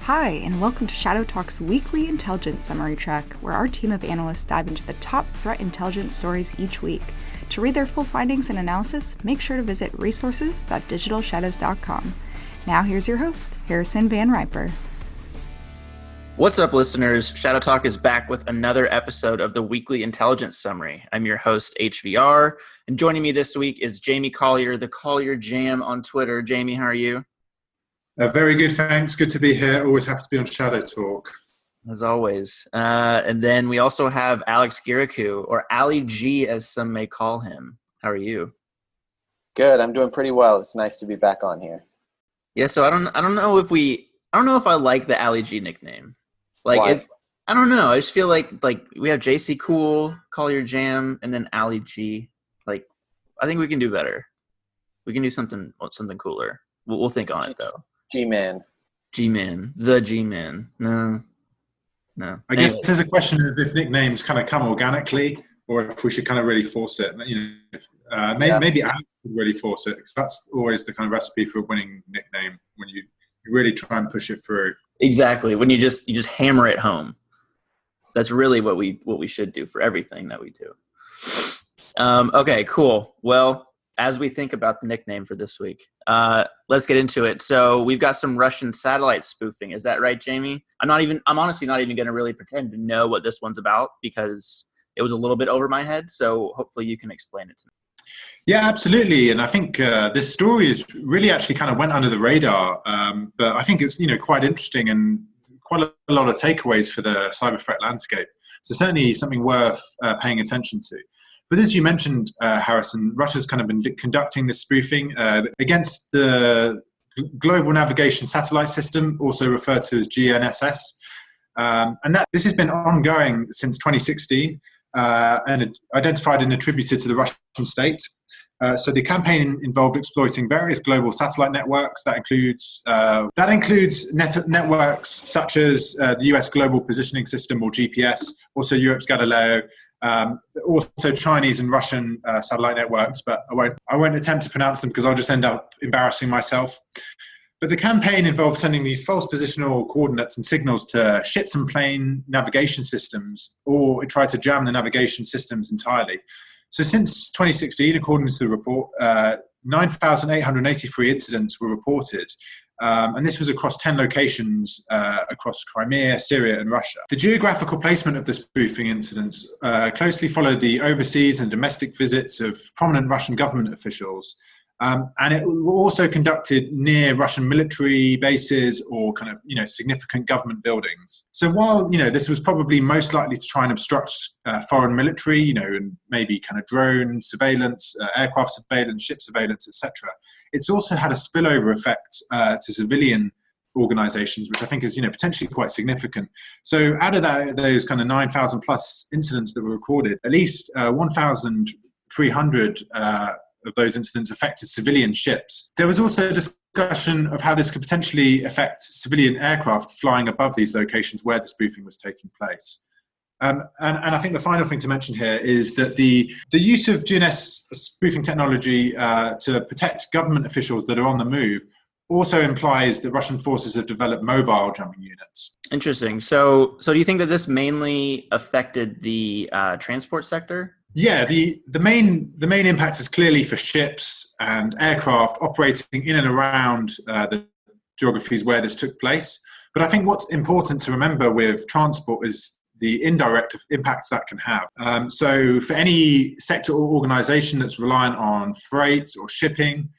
Hi, and welcome to Shadow Talk's weekly intelligence summary track, where our team of analysts dive into the top threat intelligence stories each week. To read their full findings and analysis, make sure to visit resources.digitalshadows.com. Now here's your host, Harrison Van Riper. What's up, listeners? Shadow Talk is back with another episode of the weekly intelligence summary. I'm your host, HVR, and joining me this week is Jamie Collier, the Collier Jam on Twitter. Jamie, how are you? Very good, thanks. Good to be here. Always happy to be on Shadow Talk. As always. And then we also have Alex Girikou, or Ali G, as some may call him. How are you? Good. I'm doing pretty well. It's nice to be back on here. Yeah. So I don't know if I like the Ali G nickname. Why? I don't know. I just feel like we have JC Cool, Collier Jam, and then Ali G. I think we can do better. We can do something cooler. We'll think on it though. G-Man. G-Man. The G-Man. No. I guess there's a question of if nicknames kind of come organically or if we should kind of really force it. Maybe Alex would really force it, because that's always the kind of recipe for a winning nickname, when you really try and push it through. Exactly. When you just hammer it home. That's really what we should do for everything that we do. Okay, cool. Well, as we think about the nickname for this week, let's get into it. So we've got some Russian satellite spoofing. Is that right, Jamie? I'm honestly not even going to really pretend to know what this one's about, because it was a little bit over my head. So hopefully you can explain it to me. Yeah, absolutely. And I think this story is really actually kind of went under the radar. But I think it's, quite interesting and quite a lot of takeaways for the cyber threat landscape. So certainly something worth paying attention to. But as you mentioned, Harrison, Russia's kind of been conducting this spoofing against the Global Navigation Satellite System, also referred to as GNSS. This has been ongoing since 2016 and identified and attributed to the Russian state. So the campaign involved exploiting various global satellite networks. That includes networks such as the US Global Positioning System, or GPS, also Europe's Galileo, also Chinese and Russian satellite networks, but I won't attempt to pronounce them because I'll just end up embarrassing myself. But the campaign involved sending these false positional coordinates and signals to ships and plane navigation systems, or it tried to jam the navigation systems entirely. So since 2016, according to the report, 9,883 incidents were reported. And this was across 10 locations across Crimea, Syria, and Russia. The geographical placement of the spoofing incidents closely followed the overseas and domestic visits of prominent Russian government officials. And it was also conducted near Russian military bases or kind of, significant government buildings. So while, this was probably most likely to try and obstruct foreign military, and maybe kind of drone surveillance, aircraft surveillance, ship surveillance, etc., it's also had a spillover effect to civilian organizations, which I think is, potentially quite significant. So out of those kind of 9,000 plus incidents that were recorded, at least 1,300 of those incidents affected civilian ships. There was also a discussion of how this could potentially affect civilian aircraft flying above these locations where the spoofing was taking place. And I think the final thing to mention here is that the use of GNSS spoofing technology to protect government officials that are on the move also implies that Russian forces have developed mobile jamming units. Interesting. So do you think that this mainly affected the transport sector? Yeah, the main impact is clearly for ships and aircraft operating in and around the geographies where this took place. But I think what's important to remember with transport is the indirect impacts that can have. So for any sector or organization that's reliant on freight or shipping,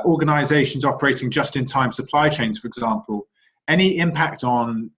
organizations operating just-in-time supply chains, for example, any impact on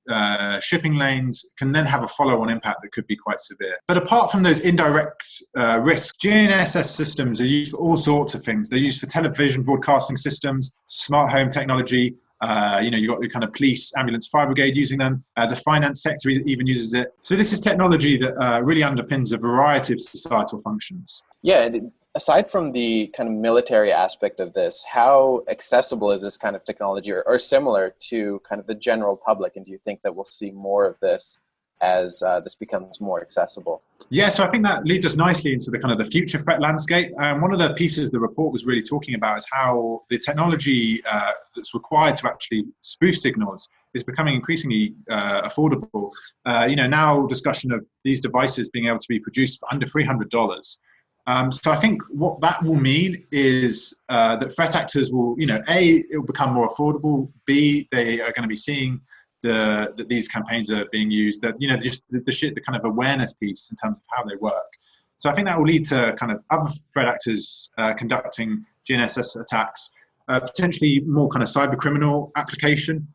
shipping lanes can then have a follow-on impact that could be quite severe. But apart from those indirect risks, GNSS systems are used for all sorts of things. They're used for television broadcasting systems, smart home technology. You've got the kind of police, ambulance, fire brigade using them. The finance sector even uses it. So this is technology that really underpins a variety of societal functions. Yeah. Aside from the kind of military aspect of this, how accessible is this kind of technology or similar to kind of the general public? And do you think that we'll see more of this as this becomes more accessible? Yeah, so I think that leads us nicely into the kind of the future threat landscape. And one of the pieces the report was really talking about is how the technology that's required to actually spoof signals is becoming increasingly affordable. Now discussion of these devices being able to be produced for under $300. So I think what that will mean is that threat actors will, A, it will become more affordable. B, they are going to be seeing that these campaigns are being used, that, just the kind of awareness piece in terms of how they work. So I think that will lead to kind of other threat actors conducting GNSS attacks, potentially more kind of cyber criminal application.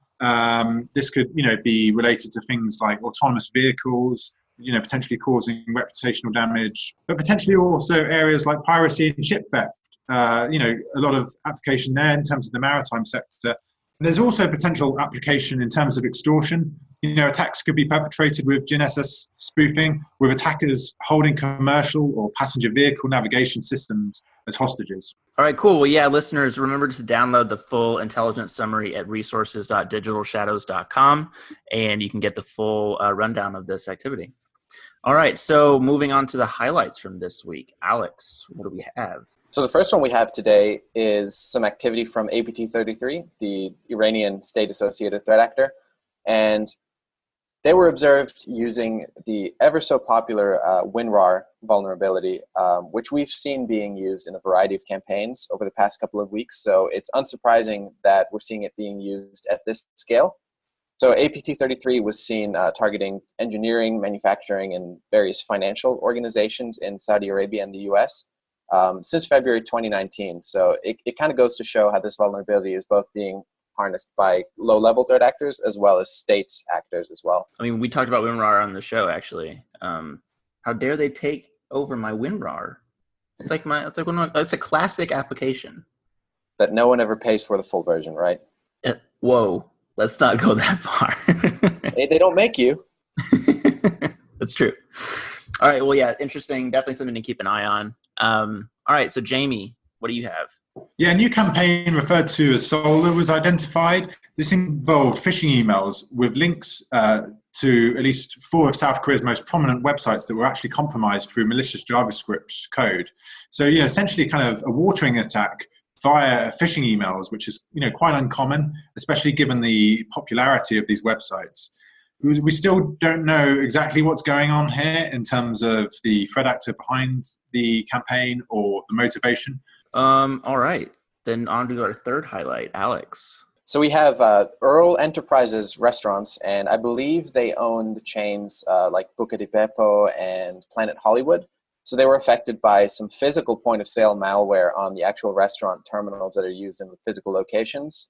This could, be related to things like autonomous vehicles, potentially causing reputational damage, but potentially also areas like piracy and ship theft. A lot of application there in terms of the maritime sector. There's also potential application in terms of extortion. Attacks could be perpetrated with GNSS spoofing, with attackers holding commercial or passenger vehicle navigation systems as hostages. All right, cool. Well, yeah, listeners, remember to download the full intelligence summary at resources.digitalshadows.com, and you can get the full rundown of this activity. All right, so moving on to the highlights from this week. Alex, what do we have? So the first one we have today is some activity from APT-33, the Iranian state-associated threat actor. And they were observed using the ever so popular WinRAR vulnerability, which we've seen being used in a variety of campaigns over the past couple of weeks. So it's unsurprising that we're seeing it being used at this scale. So APT-33 was seen targeting engineering, manufacturing, and various financial organizations in Saudi Arabia and the US since February 2019. So it kind of goes to show how this vulnerability is both being harnessed by low-level threat actors as well as state actors as well. I mean, we talked about WinRAR on the show, actually. How dare they take over my WinRAR? It's a classic application that no one ever pays for the full version, right? Whoa. Let's not go that far. Hey, they don't make you. That's true. All right. Well, yeah, interesting. Definitely something to keep an eye on. All right. So, Jamie, what do you have? Yeah, a new campaign referred to as Solar was identified. This involved phishing emails with links to at least 4 of South Korea's most prominent websites that were actually compromised through malicious JavaScript code. So, essentially kind of a watering attack via phishing emails, which is quite uncommon, especially given the popularity of these websites. We still don't know exactly what's going on here in terms of the threat actor behind the campaign or the motivation. All right. Then on to our third highlight, Alex. So we have Earl Enterprises restaurants, and I believe they own the chains like Buca di Beppo and Planet Hollywood. So they were affected by some physical point-of-sale malware on the actual restaurant terminals that are used in the physical locations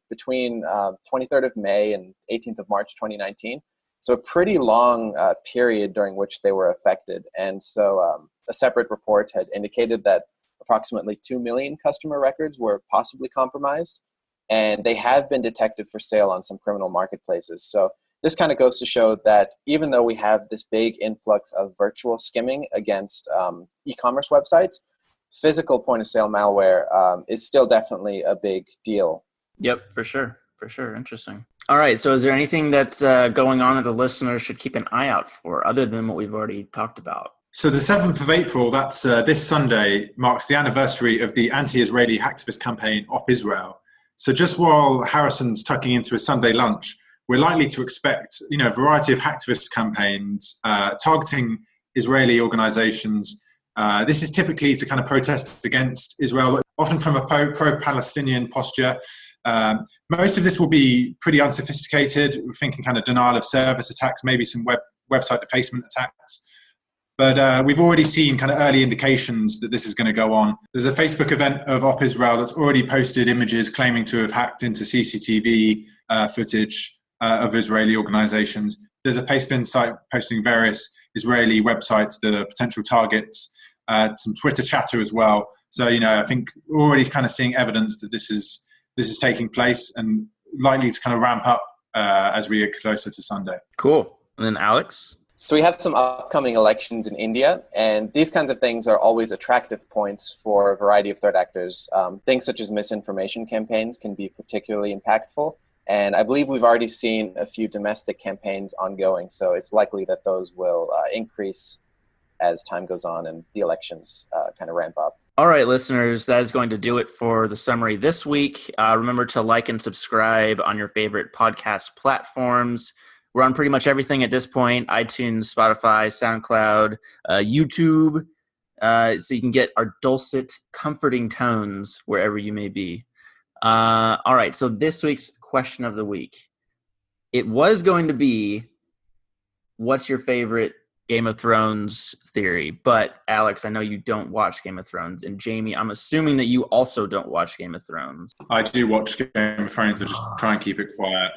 between 23rd of May and 18th of March 2019. So a pretty long period during which they were affected. And so a separate report had indicated that approximately 2 million customer records were possibly compromised, and they have been detected for sale on some criminal marketplaces. So this kind of goes to show that even though we have this big influx of virtual skimming against e-commerce websites, physical point-of-sale malware is still definitely a big deal. Yep, for sure. For sure. Interesting. All right. So is there anything that's going on that the listeners should keep an eye out for other than what we've already talked about? So the 7th of April, that's this Sunday, marks the anniversary of the anti-Israeli hacktivist campaign Op Israel. So just while Harrison's tucking into his Sunday lunch, we're likely to expect, a variety of hacktivist campaigns targeting Israeli organizations. This is typically to kind of protest against Israel, often from a pro-Palestinian posture. Most of this will be pretty unsophisticated. We're thinking kind of denial of service attacks, maybe some website defacement attacks. But we've already seen kind of early indications that this is going to go on. There's a Facebook event of Op Israel that's already posted images claiming to have hacked into CCTV footage of Israeli organizations. There's a Pastebin site posting various Israeli websites that are potential targets, some Twitter chatter as well. So, I think we're already kind of seeing evidence that this is taking place and likely to kind of ramp up as we get closer to Sunday. Cool. And then Alex? So we have some upcoming elections in India, and these kinds of things are always attractive points for a variety of threat actors. Things such as misinformation campaigns can be particularly impactful, And I believe we've already seen a few domestic campaigns ongoing, so it's likely that those will increase as time goes on and the elections kind of ramp up. All right, listeners, that is going to do it for the summary this week. Remember to like and subscribe on your favorite podcast platforms. We're on pretty much everything at this point: iTunes, Spotify, SoundCloud, YouTube, so you can get our dulcet, comforting tones wherever you may be. All right, so this week's question of the week. It was going to be, what's your favorite Game of Thrones theory? But Alex, I know you don't watch Game of Thrones, and Jamie, I'm assuming that you also don't watch Game of Thrones. I do watch Game of Thrones. I just try and keep it quiet.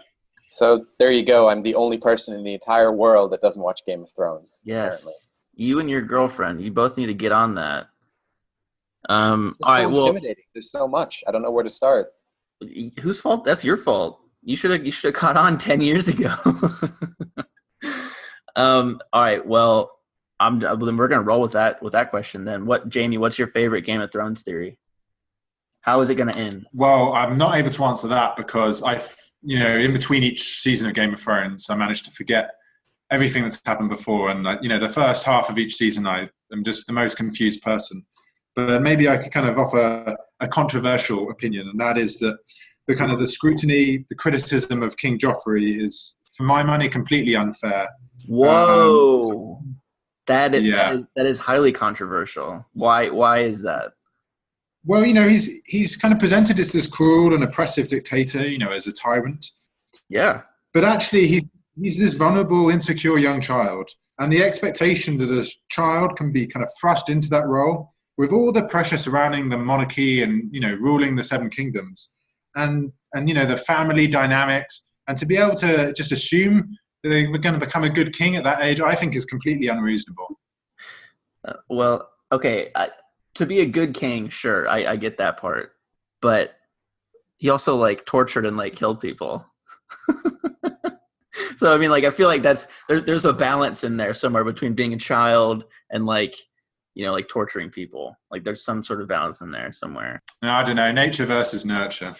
So there you go. I'm the only person in the entire world that doesn't watch Game of Thrones. Yes, apparently. You and your girlfriend, you both need to get on that. It's All just right, so well, intimidating. There's so much. I don't know where to start. whose fault? That's your fault. You should have caught on 10 years ago. All right, well, then we're gonna roll with that question then. Jamie, what's your favorite Game of Thrones theory? How is it gonna end? Well, I'm not able to answer that because in between each season of Game of Thrones, I managed to forget everything that's happened before. And, the first half of each season, I am just the most confused person. But maybe I could kind of offer a controversial opinion, and that is that the scrutiny, the criticism of King Joffrey is, for my money, completely unfair. Whoa. That is highly controversial. Why is that? Well, he's kind of presented as this cruel and oppressive dictator, as a tyrant. Yeah. But actually, he's this vulnerable, insecure young child. And the expectation that a child can be kind of thrust into that role with all the pressure surrounding the monarchy and, ruling the Seven Kingdoms and the family dynamics, and to be able to just assume that they were going to become a good king at that age, I think is completely unreasonable. Well, okay. To be a good king, sure, I get that part. But he also, tortured and, killed people. So, I feel like there's a balance in there somewhere between being a child and, torturing people. There's some sort of balance in there somewhere. No, I don't know. Nature versus nurture.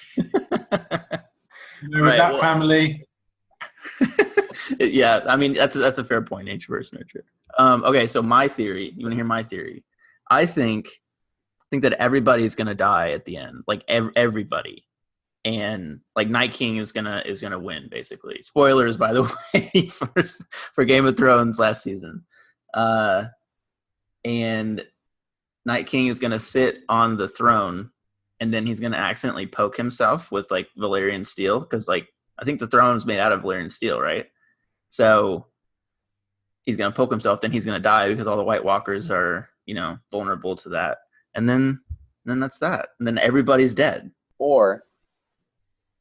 Right, family. Yeah, that's a fair point. Nature versus nurture. Okay, so my theory. You want to hear my theory? I think that everybody's gonna die at the end. Everybody, and Night King is gonna win. Basically, spoilers by the way for Game of Thrones last season. And Night King is gonna sit on the throne, and then he's gonna accidentally poke himself with Valyrian steel, because I think the throne is made out of Valyrian steel, right? So he's going to poke himself, then he's going to die because all the White Walkers are, vulnerable to that. And then that's that. And then everybody's dead. Or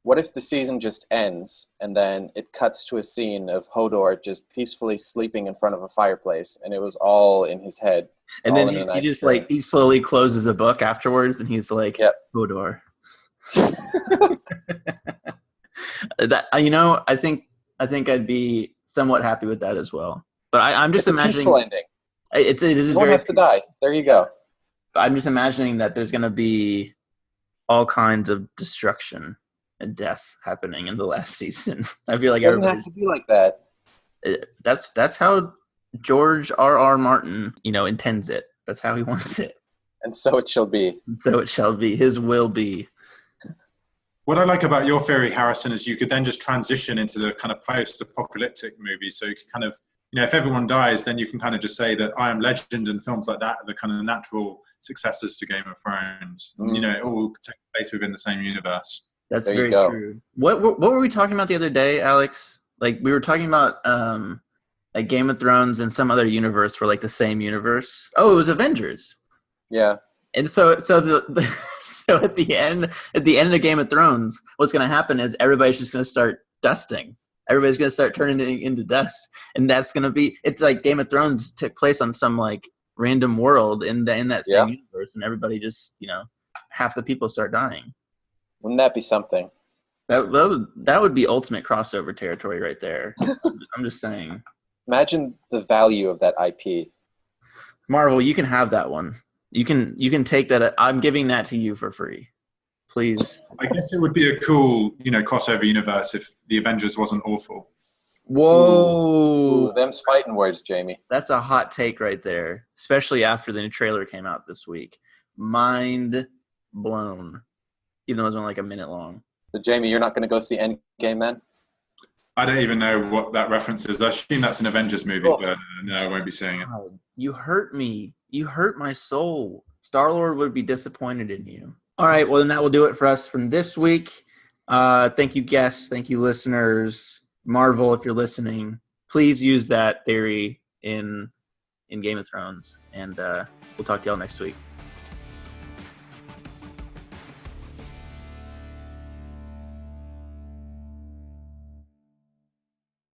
what if the season just ends and then it cuts to a scene of Hodor just peacefully sleeping in front of a fireplace, and it was all in his head? And then he just he slowly closes a book afterwards, and he's like, yep. Hodor. That I think I'd be somewhat happy with that as well. But I'm just imagining. It's a peaceful ending. It is no one has to die. There you go. I'm just imagining that there's going to be all kinds of destruction and death happening in the last season. I feel like it doesn't have to be like that. That's how George R.R. Martin, intends it. That's how he wants it. And so it shall be. And so it shall be. His will be. What I like about your theory, Harrison, is you could then just transition into the kind of post-apocalyptic movie. So you could kind of, if everyone dies, then you can kind of just say that I Am Legend and films like that are the kind of natural successors to Game of Thrones. It all takes place within the same universe. That's very true. What were we talking about the other day, Alex? We were talking about Game of Thrones and some other universe were the same universe. Oh, it was Avengers. Yeah. And so so at the end of Game of Thrones, what's going to happen is everybody's just going to start dusting. Everybody's going to start turning into dust, and that's going to be. It's like Game of Thrones took place on some random world in that same universe, and everybody just half the people start dying. Wouldn't that be something? That would be ultimate crossover territory right there. I'm just saying. Imagine the value of that IP. Marvel, you can have that one. You can take that. I'm giving that to you for free. Please. I guess it would be a cool, crossover universe if the Avengers wasn't awful. Whoa. Ooh, them's fighting words, Jamie. That's a hot take right there, especially after the new trailer came out this week. Mind blown. Even though it was only like a minute long. So, Jamie, you're not going to go see Endgame then? I don't even know what that reference is. I assume that's an Avengers movie, but no, I won't be seeing it. God, you hurt me. You hurt my soul. Star-Lord would be disappointed in you. All right, well, then that will do it for us from this week. Thank you, guests. Thank you, listeners. Marvel, if you're listening, please use that theory in Game of Thrones. And we'll talk to y'all next week.